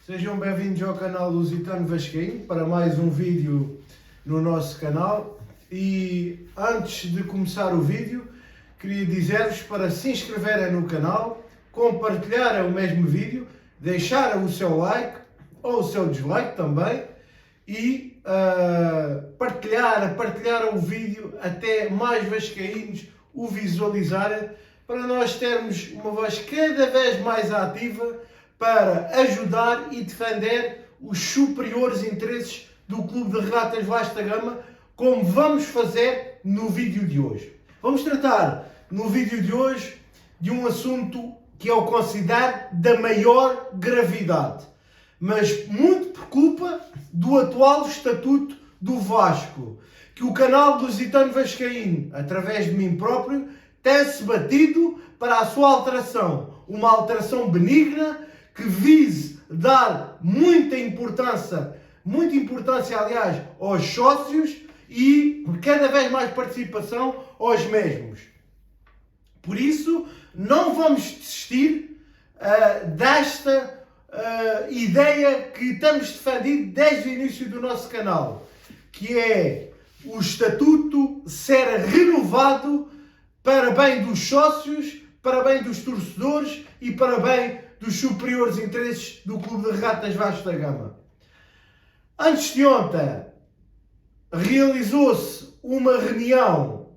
Sejam bem-vindos ao canal Lusitano Vascaíno para mais um vídeo no nosso canal. E antes de começar o vídeo, queria dizer-vos para se inscreverem no canal, compartilharem o mesmo vídeo, deixarem o seu like ou o seu dislike também e partilhar o vídeo até mais vascaínos o visualizarem, para nós termos uma voz cada vez mais ativa para ajudar e defender os superiores interesses do Clube de Regatas Vasco da Gama, como vamos fazer no vídeo de hoje. Vamos tratar no vídeo de hoje de um assunto que eu considero da maior gravidade, mas muito por culpa do atual estatuto do Vasco, que o canal Lusitano Vascaíno, através de mim próprio, tem-se batido para a sua alteração, uma alteração benigna que vise dar muita importância, aliás, aos sócios e cada vez mais participação aos mesmos. Por isso, não vamos desistir desta ideia que estamos defendendo desde o início do nosso canal, que é o estatuto ser renovado para bem dos sócios, para bem dos torcedores e para bem dos superiores interesses do Clube de Regatas Vasco da Gama. Antes de ontem, realizou-se uma reunião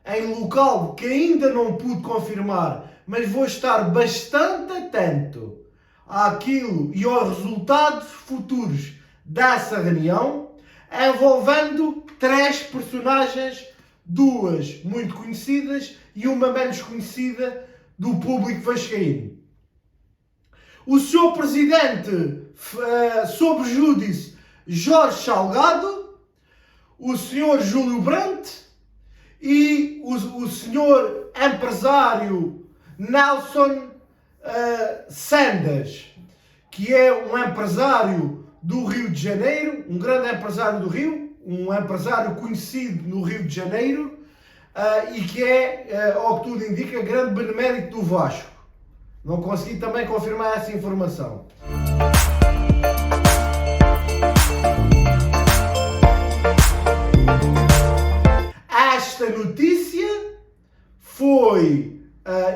em local que ainda não pude confirmar, mas vou estar bastante atento àquilo e aos resultados futuros dessa reunião, envolvendo 3 personagens, 2 muito conhecidas e uma menos conhecida do público vascaíno. O Sr. Presidente, sob júdice, Jorge Salgado, o Sr. Júlio Brandt e o Sr. Empresário Nelson Sanders, que é um empresário do Rio de Janeiro, um grande empresário do Rio, um empresário conhecido no Rio de Janeiro e que é, ao que tudo indica, grande benemérito do Vasco. Não consegui também confirmar essa informação. Esta notícia foi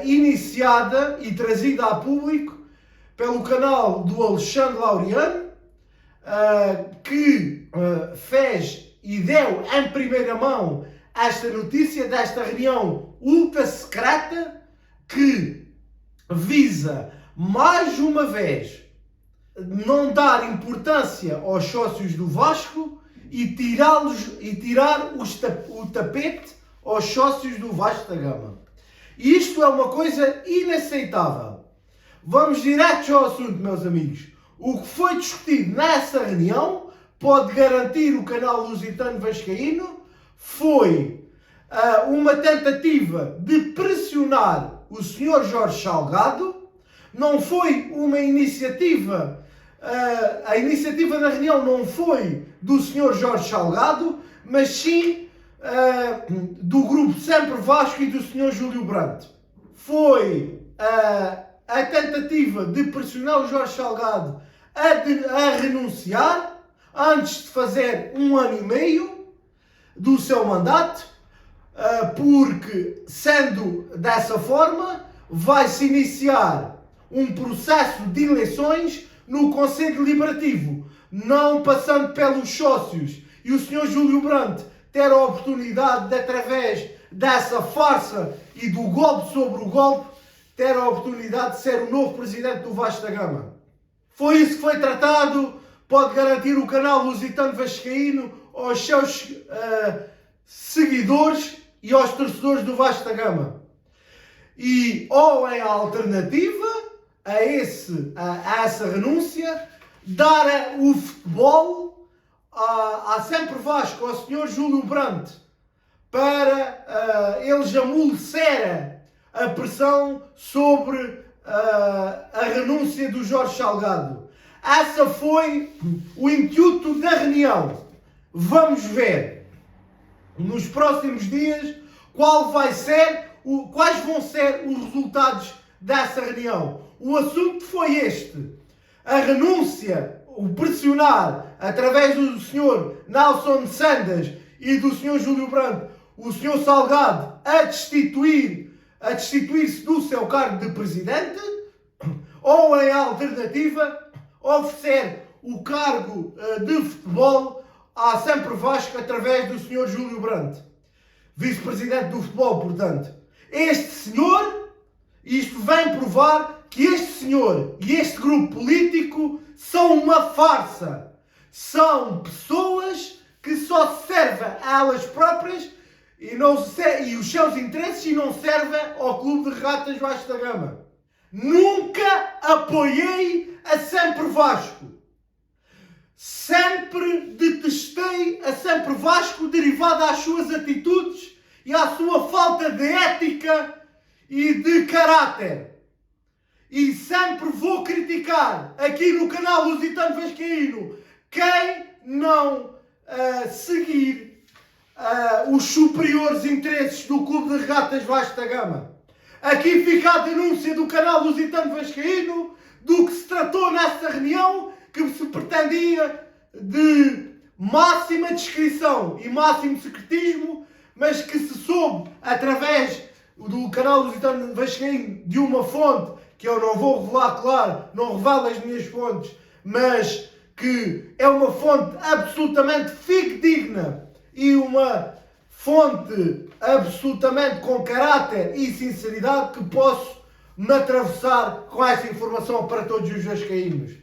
iniciada e trazida a público pelo canal do Alexandre Laureano, que fez e deu em primeira mão esta notícia desta reunião ultra secreta que visa, mais uma vez, não dar importância aos sócios do Vasco e tirar o tapete aos sócios do Vasco da Gama. E isto é uma coisa inaceitável. Vamos diretos ao assunto, meus amigos. O que foi discutido nessa reunião, pode garantir o canal Lusitano Vascaíno, foi uma tentativa de pressionar o Sr. Jorge Salgado. Não foi uma iniciativa, a iniciativa da reunião não foi do Sr. Jorge Salgado, mas sim do Grupo Sempre Vasco e do Sr. Júlio Brandt. Foi a tentativa de pressionar o Jorge Salgado a renunciar antes de fazer 1 ano e meio do seu mandato, porque, sendo dessa forma, vai-se iniciar um processo de eleições no Conselho Deliberativo, não passando pelos sócios, e o Sr. Júlio Brandt ter a oportunidade de, através dessa farsa e do golpe sobre o golpe, ter a oportunidade de ser o novo presidente do Vasco da Gama. Foi isso que foi tratado, pode garantir o canal Lusitano Vascaíno aos seus seguidores e aos torcedores do Vasco da Gama. E ou em alternativa a essa renúncia, dar o futebol à Sempre Vasco, ao Sr. Júlio Brandt, para eles amolecerem a pressão sobre a renúncia do Jorge Salgado. Esse foi o intuito da reunião. Vamos ver nos próximos dias quais vão ser os resultados dessa reunião. O assunto foi este. a renúncia, o pressionar, através do Sr. Nelson Sandas e do Sr. Júlio Branco, o Sr. Salgado a destituir-se do seu cargo de presidente, ou em alternativa, oferecer o cargo de futebol à Sempre Vasco através do Sr. Júlio Branco, vice-presidente do futebol, portanto. Este senhor, isto vem provar que este senhor e este grupo político são uma farsa. São pessoas que só se servem a elas próprias e os seus interesses e não servem ao Clube de Regatas Vasco da Gama. Nunca apoiei a Sempre Vasco. Sempre detestei a Sempre Vasco derivada às suas atitudes e à sua falta de ética e de caráter. E sempre vou criticar aqui no canal Lusitano Vascaíno quem não seguir os superiores interesses do Clube de Regatas Vasco da Gama. Aqui fica a denúncia do canal Lusitano Vascaíno do que se tratou nesta reunião, que se pretendia de máxima discrição e máximo secretismo, mas que se soube através do canal Lusitano Vascaíno de uma fonte que eu não vou revelar, claro, não revelo as minhas fontes, mas que é uma fonte absolutamente fidedigna e uma fonte absolutamente com caráter e sinceridade, que posso me atravessar com essa informação para todos os vascaínos.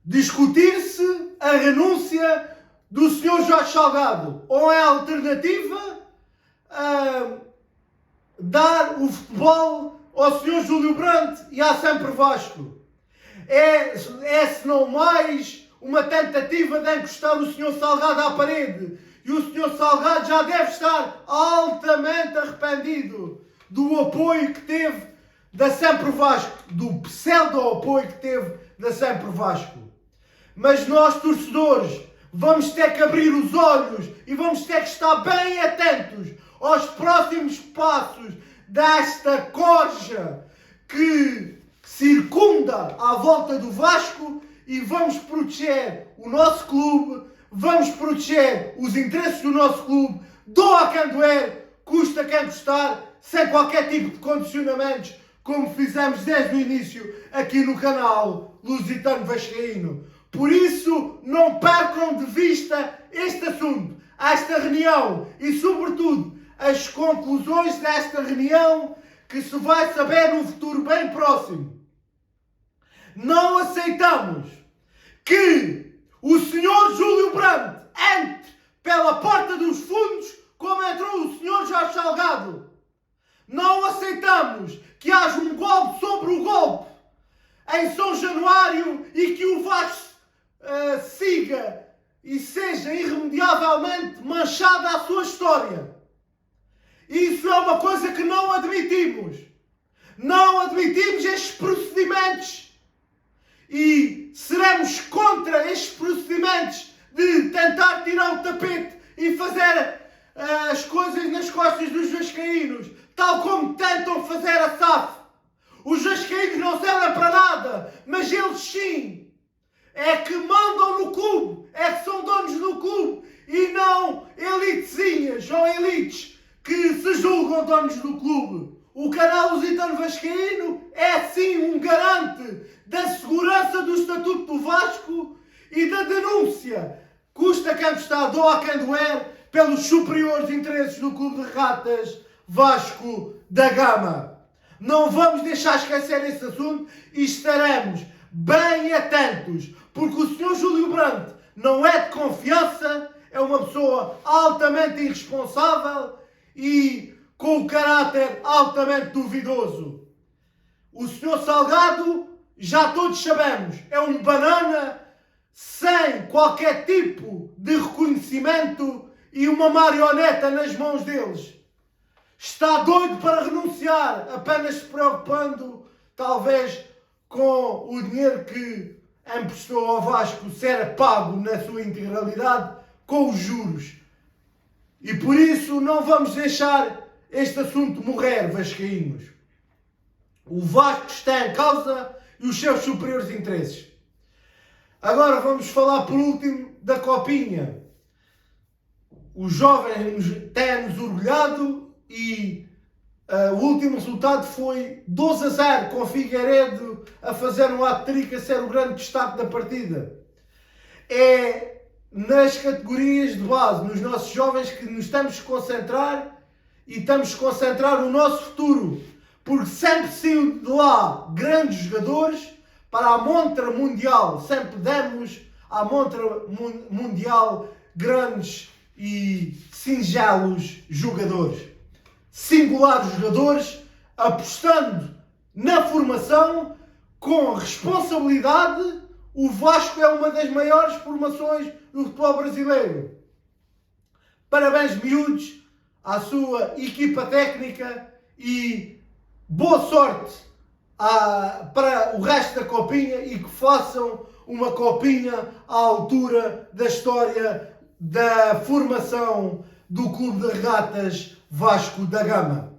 Discutir-se a renúncia do Sr. Jorge Salgado, ou é a alternativa dar o futebol ao Sr. Júlio Branco e à Sempre Vasco. É se não mais uma tentativa de encostar o Sr. Salgado à parede. E o Sr. Salgado já deve estar altamente arrependido do apoio que teve da Sempre Vasco, do pseudo-apoio que teve da Sempre Vasco. Mas nós, torcedores, vamos ter que abrir os olhos e vamos ter que estar bem atentos aos próximos passos desta corja que circunda à volta do Vasco, e vamos proteger o nosso clube, vamos proteger os interesses do nosso clube, doa quem doer, custa quem custar, sem qualquer tipo de condicionamentos, como fizemos desde o início aqui no canal Lusitano Vascaíno. Por isso, não percam de vista este assunto, esta reunião e, sobretudo, as conclusões desta reunião, que se vai saber num futuro bem próximo. Não aceitamos que o Sr. Júlio Branco entre pela porta dos fundos como entrou o Sr. Jorge Salgado. Não aceitamos que haja um golpe sobre o golpe em São Januário e que o Vasco siga e seja irremediavelmente manchada a sua história. Isso é uma coisa que não admitimos. Não admitimos estes procedimentos e seremos contra estes procedimentos de tentar tirar o tapete e fazer as coisas nas costas dos vascaínos, tal como tentam fazer a SAF. Os vascaínos não servem para nada, mas eles sim é que mandam no clube, é que são donos do clube e não elitezinhas ou elites que se julgam donos do clube. O canal Lusitano Vascaíno é sim um garante da segurança do Estatuto do Vasco e da denúncia, custa quem custar, doa quem doer, pelos superiores interesses do Clube de Regatas Vasco da Gama. Não vamos deixar esquecer esse assunto e estaremos bem atentos, porque o Sr. Júlio Branco não é de confiança, é uma pessoa altamente irresponsável e com o caráter altamente duvidoso. O Sr. Salgado, já todos sabemos, é um banana sem qualquer tipo de reconhecimento e uma marioneta nas mãos deles. Está doido para renunciar, apenas se preocupando, talvez, com o dinheiro que emprestou ao Vasco ser pago na sua integralidade com os juros. E por isso não vamos deixar este assunto morrer, vascaínos. O Vasco está em causa e os seus superiores interesses. Agora vamos falar por último da Copinha. Os jovens têm-nos orgulhado e o último resultado foi 2-0 com Figueiredo a fazer um hat-trick, a ser o grande destaque da partida. É nas categorias de base, nos nossos jovens, que nos temos que concentrar e estamos a concentrar no nosso futuro, porque sempre saiu de lá grandes jogadores para a montra mundial, sempre demos à montra mundial grandes e singelos jogadores, singulares jogadores, apostando na formação com responsabilidade. O Vasco é uma das maiores formações do futebol brasileiro. Parabéns, miúdos, à sua equipa técnica e boa sorte para o resto da Copinha e que façam uma Copinha à altura da história da formação do Clube de Regatas Vasco da Gama.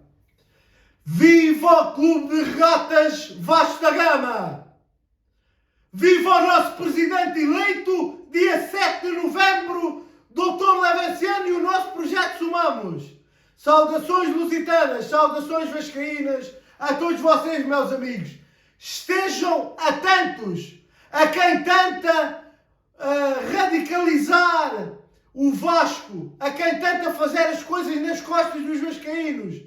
Viva o Clube de Regatas Vasco da Gama! Viva o nosso presidente eleito, dia 7 de novembro, Dr. Levenciano, e o nosso projeto Somamos. Saudações lusitanas, saudações vascaínas a todos vocês, meus amigos. Estejam atentos a quem tenta radicalizar o Vasco, a quem tenta fazer as coisas nas costas dos vascaínos.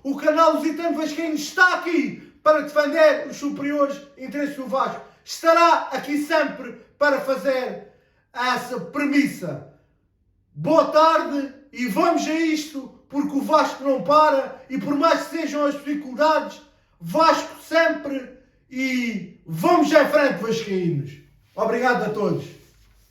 O canal Lusitano Vascaíno está aqui para defender os superiores interesses do Vasco. Estará aqui sempre para fazer essa premissa. Boa tarde e vamos a isto, porque o Vasco não para e por mais que sejam as dificuldades, Vasco sempre, e vamos em frente, vascaínos. Obrigado a todos.